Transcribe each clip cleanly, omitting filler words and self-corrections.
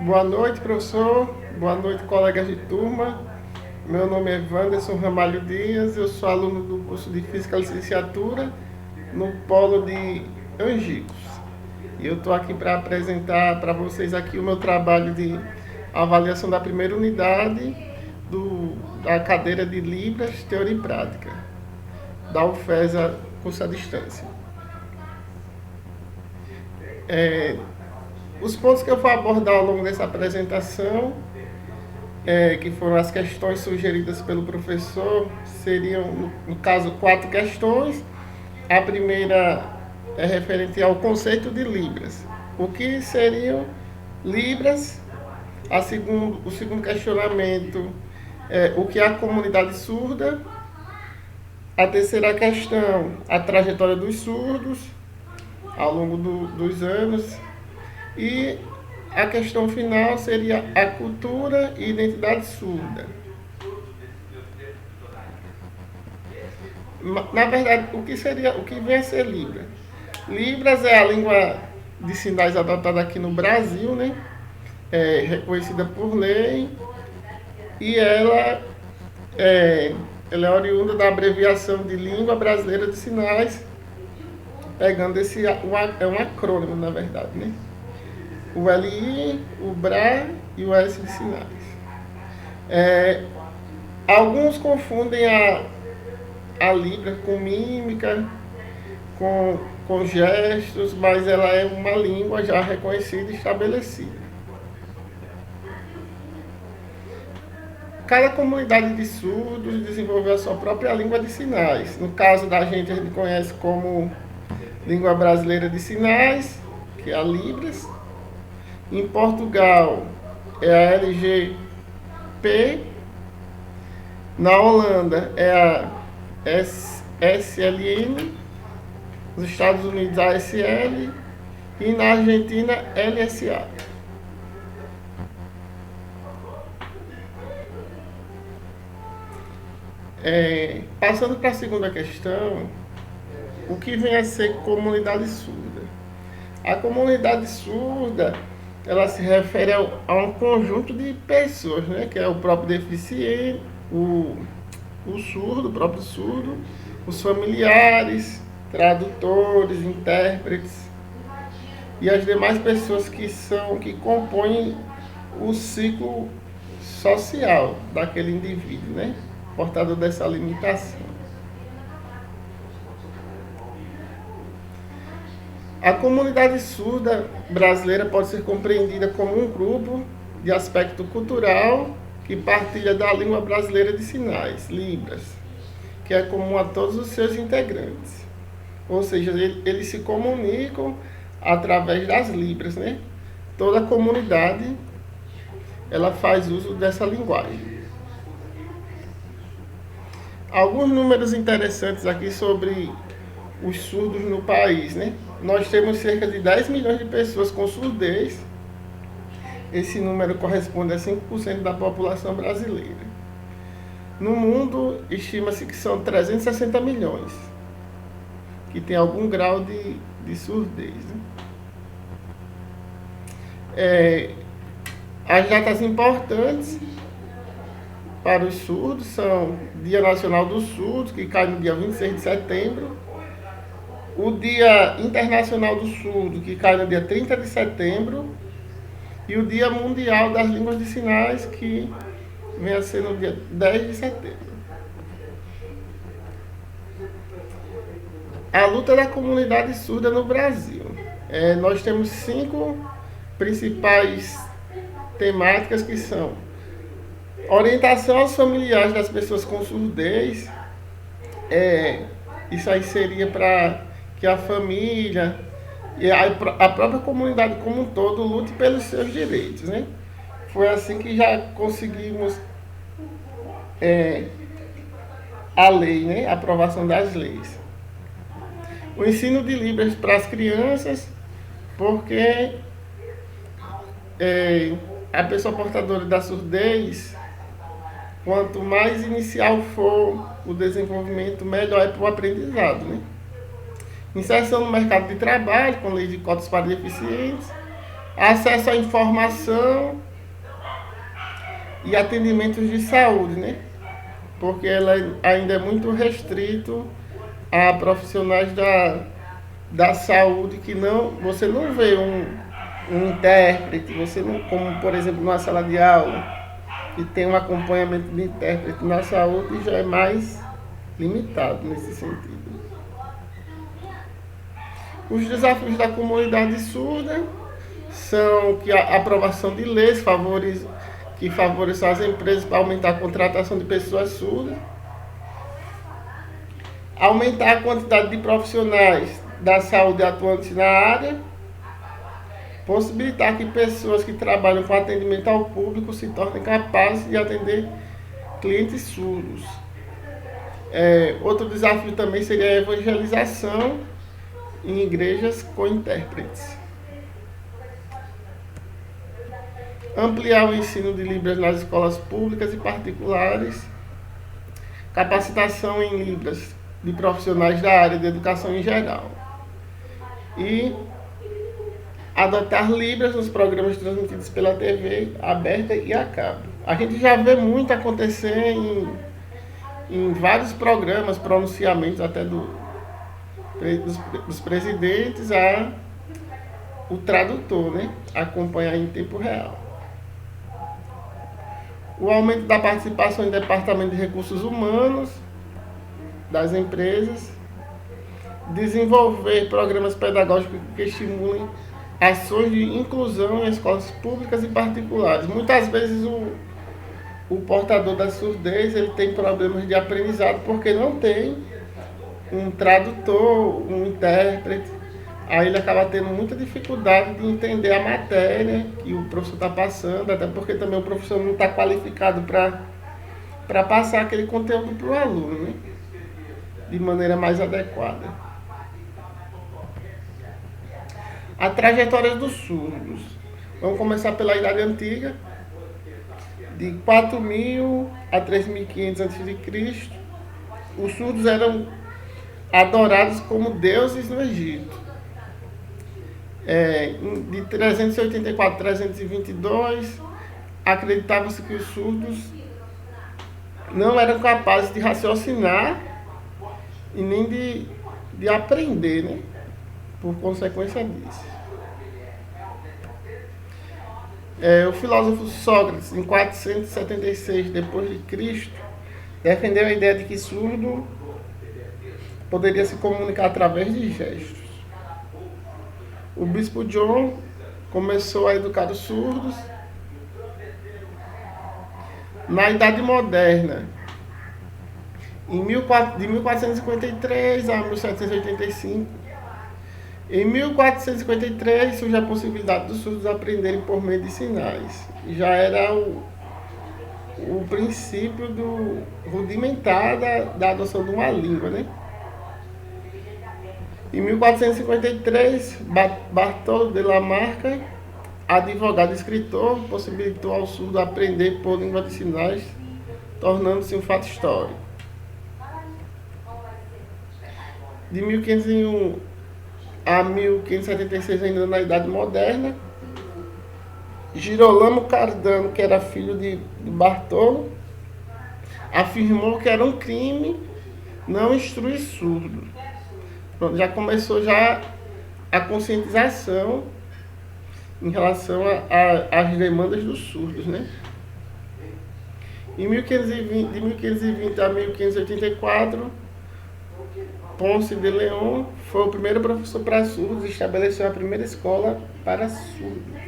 Boa noite, professor. Boa noite, colegas de turma. Meu nome é Wanderson Ramalho Dias, eu sou aluno do curso de Física Licenciatura no Polo de Angicos. E eu estou aqui para apresentar para vocês aqui o meu trabalho de avaliação da primeira unidade da cadeira de Libras, Teoria e Prática, da UFESA, curso à distância. Os pontos que eu vou abordar ao longo dessa apresentação, que foram as questões sugeridas pelo professor, seriam, no caso, 4 questões. A primeira é referente ao conceito de Libras. O que seriam Libras? O segundo questionamento é o que é a comunidade surda. A terceira questão, a trajetória dos surdos ao longo dos anos. E a questão final seria a cultura e identidade surda. Na verdade, o que vem a ser Libras? Libras é a língua de sinais adotada aqui no Brasil, né? É reconhecida por lei, e ela é oriunda da abreviação de Língua Brasileira de Sinais, pegando é um acrônimo, na verdade, né? O LI, o BRA e o S de sinais. Alguns confundem a Libra com mímica, com gestos, mas ela é uma língua já reconhecida e estabelecida. Cada comunidade de surdos desenvolveu a sua própria língua de sinais. No caso da gente, a gente conhece como Língua Brasileira de Sinais, que é a Libras. Em Portugal é a LGP. Na Holanda é a SLN. Nos Estados Unidos a ASL. E na Argentina LSA. Passando para a segunda questão, o que vem a ser comunidade surda? A comunidade surda, ela se refere a um conjunto de pessoas, né? Que é o próprio deficiente, o próprio surdo, os familiares, tradutores, intérpretes e as demais pessoas que compõem o ciclo social daquele indivíduo, né? Portador dessa limitação. A comunidade surda brasileira pode ser compreendida como um grupo de aspecto cultural que partilha da língua brasileira de sinais, Libras, que é comum a todos os seus integrantes. Ou seja, eles se comunicam através das Libras, né? Toda a comunidade, ela faz uso dessa linguagem. Alguns números interessantes aqui sobre os surdos no país, né? Nós temos cerca de 10 milhões de pessoas com surdez. Esse número corresponde a 5% da população brasileira. No mundo, estima-se que são 360 milhões que tem algum grau de surdez, né? As datas importantes para os surdos são Dia Nacional dos Surdos, que cai no dia 26 de setembro, o Dia Internacional do Surdo, que cai no dia 30 de setembro, e o Dia Mundial das Línguas de Sinais, que vem a ser no dia 10 de setembro. A luta da comunidade surda no Brasil. Nós temos 5 principais temáticas que são orientação aos familiares das pessoas com surdez. Isso aí seria para que a família e a própria comunidade como um todo lute pelos seus direitos, né? Foi assim que já conseguimos a lei, né? A aprovação das leis. O ensino de Libras para as crianças, porque a pessoa portadora da surdez, quanto mais inicial for o desenvolvimento, melhor é para o aprendizado, né? inserção no mercado de trabalho, com lei de cotas para deficientes, acesso à informação e atendimentos de saúde, né? Porque ela ainda é muito restrito a profissionais da saúde que você não vê um intérprete, você não, como por exemplo numa sala de aula, que tem um acompanhamento de intérprete na saúde, já é mais limitado nesse sentido. Os desafios da comunidade surda são que a aprovação de leis que favoreçam as empresas para aumentar a contratação de pessoas surdas, aumentar a quantidade de profissionais da saúde atuantes na área, possibilitar que pessoas que trabalham com atendimento ao público se tornem capazes de atender clientes surdos. Outro desafio também seria a evangelização em igrejas com intérpretes. Ampliar o ensino de Libras nas escolas públicas e particulares, capacitação em Libras de profissionais da área de educação em geral. E adotar Libras nos programas transmitidos pela TV aberta e a cabo. A gente já vê muito acontecer em vários programas, pronunciamentos até dos presidentes, o tradutor, né? Acompanhar em tempo real. O aumento da participação em departamento de recursos humanos das empresas, desenvolver programas pedagógicos que estimulem ações de inclusão em escolas públicas e particulares. Muitas vezes o portador da surdez ele tem problemas de aprendizado porque não tem um tradutor, um intérprete. Aí ele acaba tendo muita dificuldade de entender a matéria que o professor está passando, até porque também o professor não está qualificado para passar aquele conteúdo para o aluno, né? De maneira mais adequada. A trajetória dos surdos. Vamos começar pela Idade Antiga, de 4.000 a 3.500 a.C. Os surdos eram adorados como deuses no Egito. De 384 a 322, acreditava-se que os surdos não eram capazes de raciocinar e nem de aprender, né? Por consequência disso. O filósofo Sócrates, em 476 d.C., defendeu a ideia de que surdo poderia se comunicar através de gestos. O bispo John começou a educar os surdos. Na Idade Moderna, de 1453 a 1785, em 1453 surge a possibilidade dos surdos aprenderem por meio de sinais. Já era o princípio do rudimentar da adoção de uma língua, né? Em 1453, Bartolo de la Marca, advogado e escritor, possibilitou ao surdo aprender por língua de sinais, tornando-se um fato histórico. De 1501 a 1576, ainda na Idade Moderna, Girolamo Cardano, que era filho de Bartolo, afirmou que era um crime não instruir surdo. Pronto, já começou a conscientização em relação às demandas dos surdos, né? De 1520 a 1584, Ponce de León foi o primeiro professor para surdos e estabeleceu a primeira escola para surdos.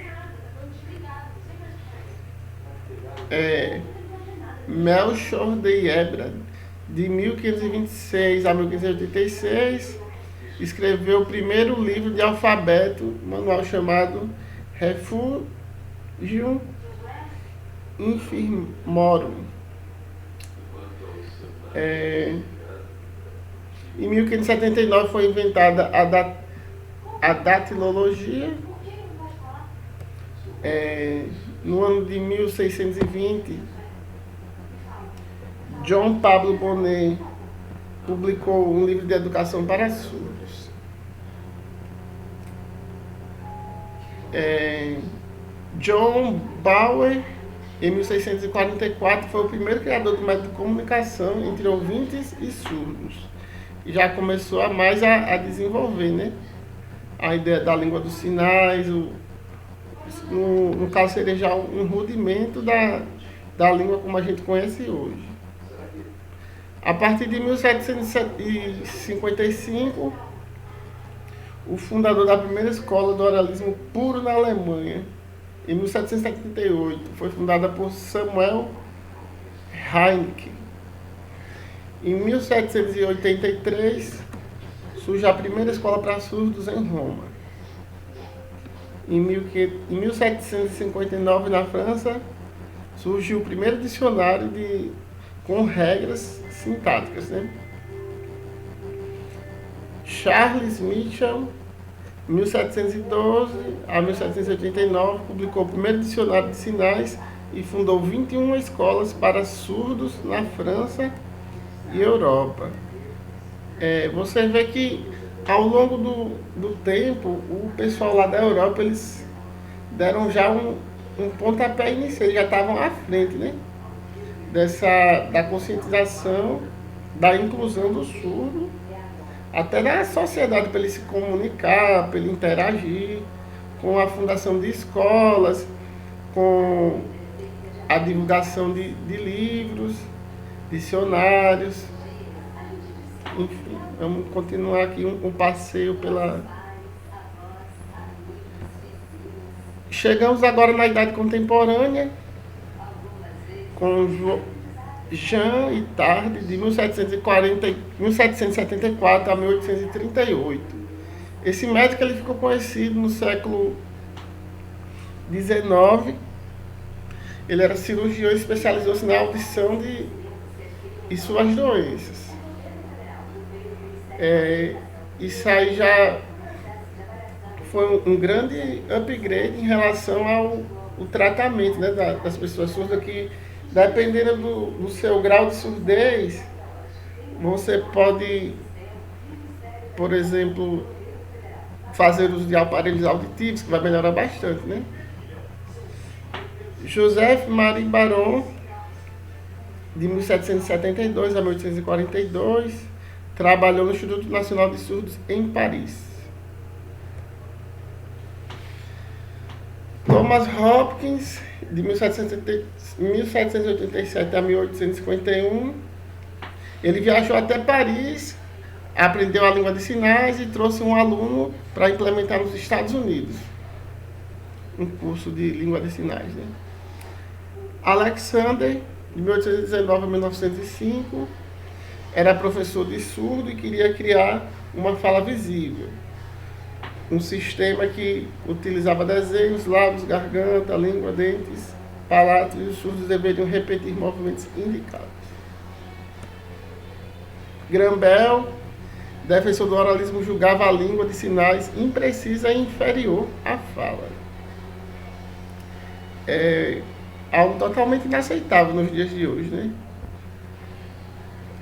Melchor de Ebra, de 1526 a 1586, escreveu o primeiro livro de alfabeto, manual chamado Refugium Infirmorum. Em 1579 foi inventada a datilologia. No ano de 1620, John Pablo Bonnet publicou um livro de educação para surdos. É, John Bower, em 1644, foi o primeiro criador do método de comunicação entre ouvintes e surdos. E já começou a desenvolver, né? A ideia da língua dos sinais, no caso seria já um rudimento da língua como a gente conhece hoje. A partir de 1755, o fundador da primeira escola do oralismo puro na Alemanha, em 1778, foi fundada por Samuel Heinecke. Em 1783, surge a primeira escola para surdos em Roma. Em 1759, na França, surgiu o primeiro dicionário com regras sintáticas, né? Charles Mitchell, 1712 a 1789, publicou o primeiro dicionário de sinais e fundou 21 escolas para surdos na França e Europa. Você vê que ao longo do tempo, o pessoal lá da Europa, eles deram já um pontapé inicial, já estavam à frente, né? Da conscientização, da inclusão do surdo, até na sociedade, para ele se comunicar, para ele interagir, com a fundação de escolas, com a divulgação de livros, dicionários, enfim. Vamos continuar aqui um passeio pela... Chegamos agora na Idade Contemporânea, com Jean Itard, de 1774 a 1838. Esse médico ele ficou conhecido no século XIX. Ele era cirurgião e especializou-se na audição e suas doenças. Isso aí já foi um grande upgrade em relação ao tratamento, né, das pessoas surdas, que dependendo do seu grau de surdez, você pode, por exemplo, fazer uso de aparelhos auditivos, que vai melhorar bastante, né? Joseph Marie Baron, de 1772 a 1842, trabalhou no Instituto Nacional de Surdos em Paris. Thomas Hopkins, de 1787 a 1851, ele viajou até Paris, aprendeu a língua de sinais e trouxe um aluno para implementar nos Estados Unidos um curso de língua de sinais, né? Alexander, de 1819 a 1905, era professor de surdo e queria criar uma fala visível. Um sistema que utilizava desenhos, lábios, garganta, língua, dentes, palato, e os surdos deveriam repetir movimentos indicados. Graham Bell, defensor do oralismo, julgava a língua de sinais imprecisa e inferior à fala. Algo totalmente inaceitável nos dias de hoje, né?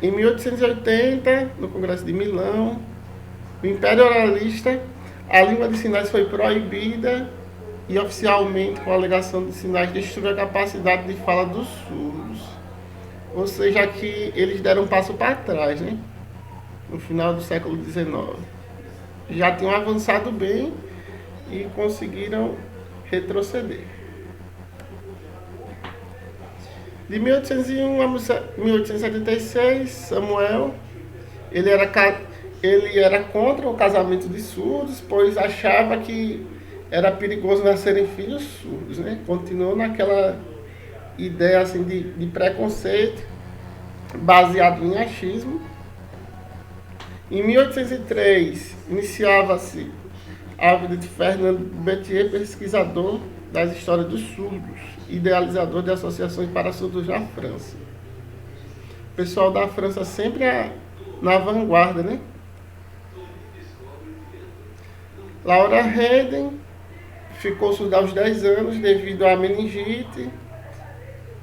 Em 1880, no Congresso de Milão, o Império Oralista, a língua de sinais foi proibida e oficialmente, com a alegação de sinais, destruiu a capacidade de fala dos surdos. Ou seja, que eles deram um passo para trás, né? No final do século XIX. Já tinham avançado bem e conseguiram retroceder. De 1801 a 1876, Samuel, ele era contra o casamento de surdos, pois achava que era perigoso nascerem filhos surdos, né? Continuou naquela ideia assim, de preconceito, baseado em achismo. Em 1803, iniciava-se a vida de Fernand Bettier, pesquisador das histórias dos surdos, idealizador de associações para surdos na França. O pessoal da França sempre na vanguarda, né? Laura Hayden ficou surda aos 10 anos devido à meningite.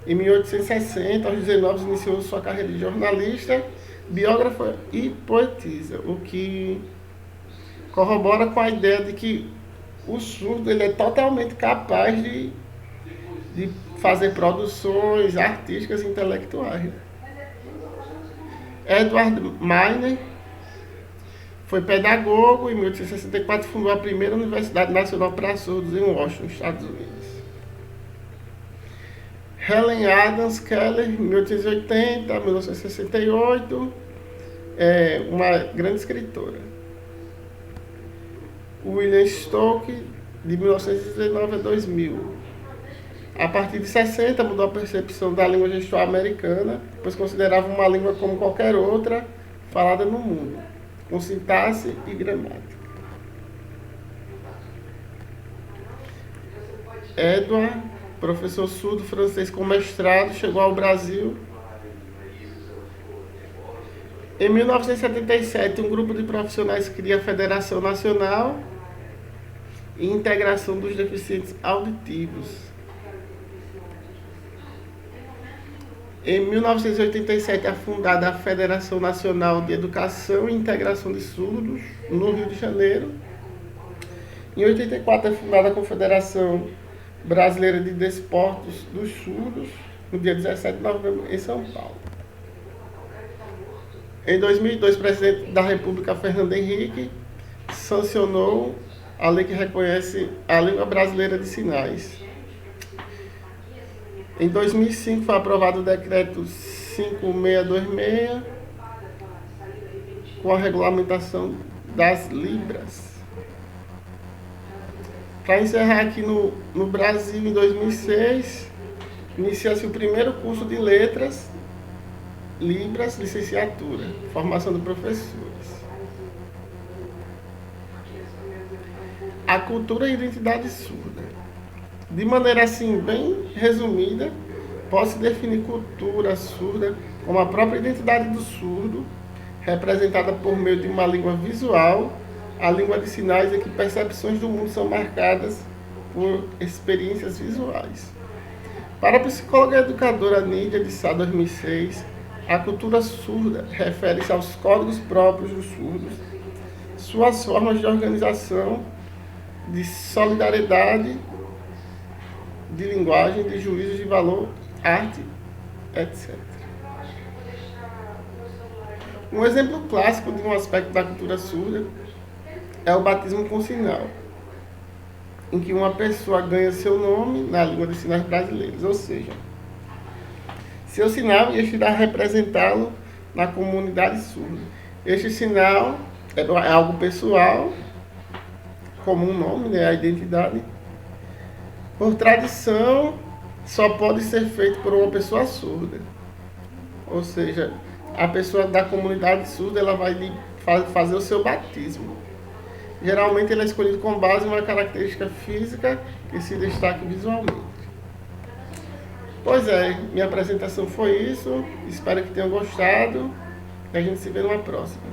Em 1860, aos 19, iniciou sua carreira de jornalista, biógrafa e poetisa, o que corrobora com a ideia de que o surdo ele é totalmente capaz de fazer produções artísticas e intelectuais. Edward Miner foi pedagogo. Em 1864 fundou a primeira Universidade Nacional para Surdos em Washington, Estados Unidos. Helen Adams Keller, 1880 a 1968, é uma grande escritora. William Stoke, de 1919 a 2000. A partir de 60, mudou a percepção da língua gestual americana, pois considerava uma língua como qualquer outra falada no mundo, com sintaxe e gramática. Edward, professor surdo francês com mestrado, chegou ao Brasil. Em 1977, um grupo de profissionais cria a Federação Nacional e Integração dos Deficientes Auditivos. Em 1987, é fundada a Federação Nacional de Educação e Integração de Surdos, no Rio de Janeiro. Em 84, é fundada a Confederação Brasileira de Desportos dos Surdos, no dia 17 de novembro, em São Paulo. Em 2002, o presidente da República, Fernando Henrique, sancionou a lei que reconhece a língua brasileira de sinais. Em 2005, foi aprovado o decreto 5626, com a regulamentação das Libras. Para encerrar aqui no Brasil, em 2006, inicia-se o primeiro curso de letras, Libras, licenciatura, formação de professores. A cultura e identidade surda. De maneira assim, bem resumida, pode-se definir cultura surda como a própria identidade do surdo, representada por meio de uma língua visual, a língua de sinais em que percepções do mundo são marcadas por experiências visuais. Para a psicóloga e educadora Nídia de Sá, 2006, a cultura surda refere-se aos códigos próprios dos surdos, suas formas de organização, de solidariedade, de linguagem, de juízos de valor, arte, etc. Um exemplo clássico de um aspecto da cultura surda é o batismo com sinal, em que uma pessoa ganha seu nome na língua de sinais brasileiros, ou seja, seu sinal irá representá-lo na comunidade surda. Este sinal é algo pessoal, como um nome, né, a identidade. Por tradição, só pode ser feito por uma pessoa surda. Ou seja, a pessoa da comunidade surda ela vai fazer o seu batismo. Geralmente ele é escolhido com base em uma característica física que se destaque visualmente. Pois é, minha apresentação foi isso. Espero que tenham gostado e a gente se vê numa próxima.